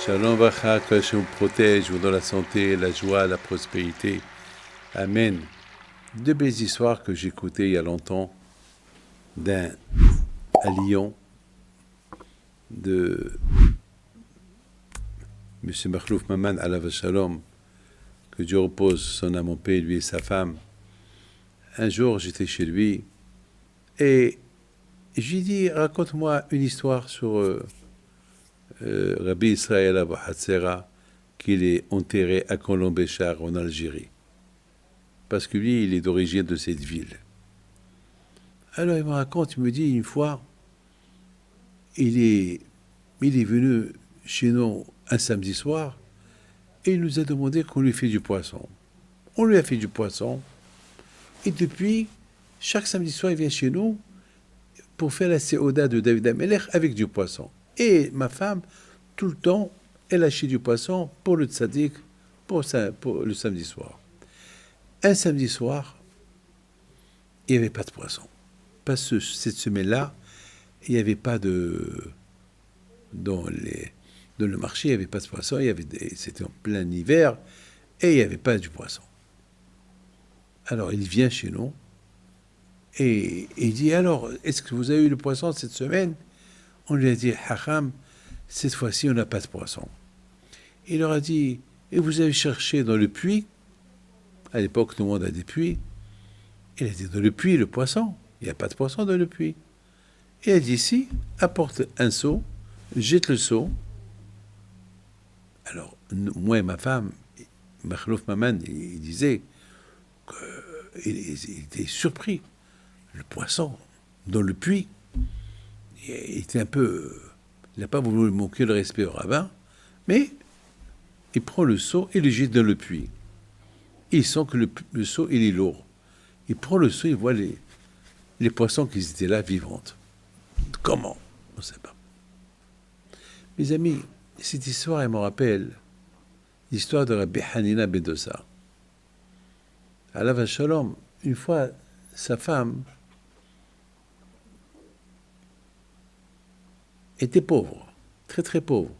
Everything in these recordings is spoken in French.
Shalom Vacha, que Hachem vous protège, vous donne la santé, la joie, la prospérité. Amen. Deux belles histoires que j'ai écoutées il y a longtemps à Lyon de M. Makhlouf Maman Alav Shalom, que Dieu repose son âme en paix, lui et sa femme. Un jour, j'étais chez lui et je lui ai dit, raconte-moi une histoire sur Rabbi Israël Abu Hatzera, qu'il est enterré à Colombéchar en Algérie. Parce que lui, il est d'origine de cette ville. Alors il me raconte, il me dit une fois, il est venu chez nous un samedi soir et il nous a demandé qu'on lui fait du poisson. On lui a fait du poisson et depuis, chaque samedi soir, il vient chez nous pour faire la séoda de David Amelech avec du poisson. Et ma femme, tout le temps, elle achète du poisson pour le tzaddik, pour le samedi soir. Un samedi soir, il n'y avait pas de poisson. Parce que cette semaine-là, il n'y avait pas dans le marché, il n'y avait pas de poisson, c'était en plein hiver, et il n'y avait pas du poisson. Alors, il vient chez nous, et il dit, alors, est-ce que vous avez eu le poisson cette semaine? On lui a dit, Hacham, cette fois-ci, on n'a pas de poisson. Il leur a dit, et vous avez cherché dans le puits? À l'époque, tout le monde a des puits. Il a dit, dans le puits, le poisson. Il n'y a pas de poisson dans le puits. Et il a dit, si, apporte un seau, jette le seau. Alors, moi et ma femme, Makhlouf Maman, il disait qu'il était surpris. Le poisson dans le puits. Il était un peu... Il n'a pas voulu manquer le respect au rabbin, mais il prend le seau et le jette dans le puits. Il sent que le seau, il est lourd. Il prend le seau, il voit les poissons qui étaient là, vivantes. Comment? On ne sait pas. Mes amis, cette histoire, elle me rappelle l'histoire de Rabbi Hanina ben Dosa. Alav Shalom, une fois, sa femme était pauvre, très très pauvre.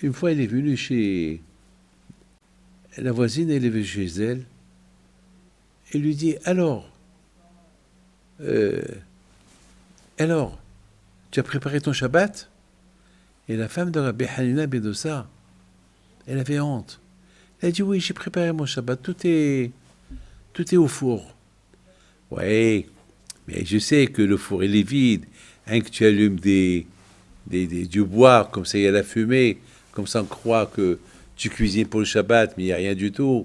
Une fois, elle est venue chez la voisine, elle est venue chez elle, et lui dit, alors, tu as préparé ton Shabbat? Et la femme de Rabbi Hanina ben Dosa, elle avait honte. Elle a dit, oui, j'ai préparé mon Shabbat, tout est au four. Oui, mais je sais que le four, il est vide, hein, que tu allumes du bois, comme ça il y a la fumée, comme ça on croit que tu cuisines pour le Shabbat, mais il n'y a rien du tout.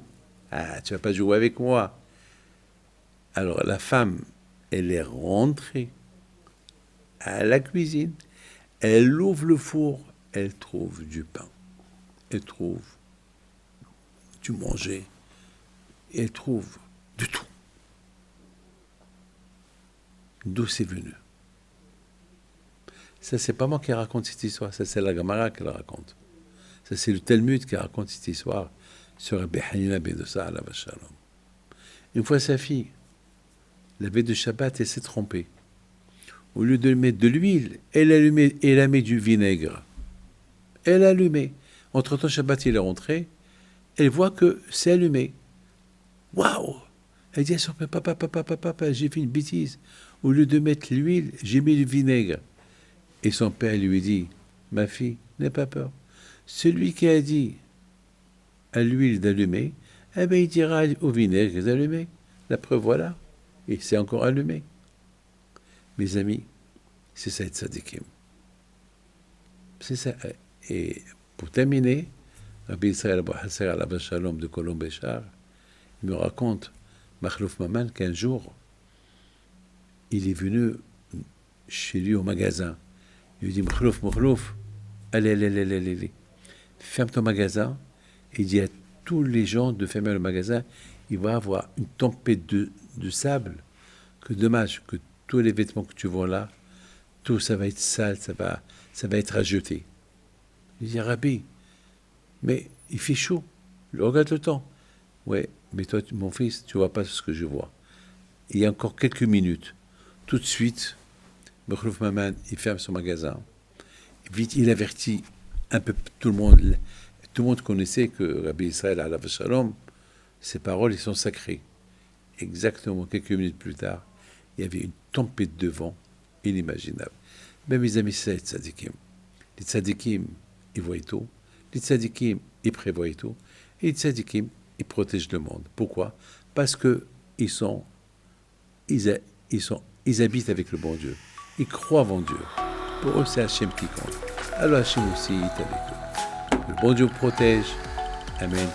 Ah, tu vas pas jouer avec moi. Alors la femme, elle est rentrée à la cuisine, elle ouvre le four, elle trouve du pain, elle trouve du manger, elle trouve du tout. D'où c'est venu? Ça, c'est pas moi qui raconte cette histoire, ça c'est la Gemara qui la raconte. Ça c'est le Talmud qui raconte cette histoire sur Rabbi Hanina ben Dosa alav shalom. Une fois sa fille, la veille de Shabbat, elle s'est trompée. Au lieu de mettre de l'huile, elle a mis du vinaigre. Elle a allumé. Entre-temps, Shabbat, il est rentré. Elle voit que c'est allumé. Waouh! Elle dit à son père, papa, j'ai fait une bêtise. Au lieu de mettre l'huile, j'ai mis du vinaigre. Et son père lui dit, ma fille, n'aie pas peur. Celui qui a dit à l'huile d'allumer, eh bien, il dira au vinaigre d'allumer. La preuve, voilà. Et c'est encore allumé. Mes amis, c'est ça être tzadikim. C'est ça. Et pour terminer, Rabbi Israël Abu Hatzera alav shalom de Colombéchar, il me raconte, Makhlouf Maman, qu'un jour, il est venu chez lui au magasin. Il lui dit, Makhlouf, allez, ferme ton magasin. Et il dit à tous les gens de fermer le magasin, il va avoir une tempête de sable, que dommage, que tous les vêtements que tu vois là, tout ça va être sale, ça va être à jeter. Il dit, Rabbi, mais il fait chaud, regarde le temps. Ouais, mais toi, mon fils, tu vois pas ce que je vois. Il y a encore quelques minutes. Tout de suite, Makhlouf Maman, il ferme son magasin. Vite, il avertit un peu tout le monde connaissait que Rabbi Israël alav shalom, ses paroles, ils sont sacrées. Exactement quelques minutes plus tard, il y avait une tempête de vent inimaginable. Même mes amis, c'est les tzadikim. Les tzadikim, ils voient tout. Les tzadikim, ils prévoient tout. Et les tzadikim, ils protègent le monde. Pourquoi? Parce que ils habitent avec le bon Dieu. Ils croient en Dieu. Pour eux, c'est Hachem qui compte. Alors Hachem aussi est avec eux. Le bon Dieu protège. Amen.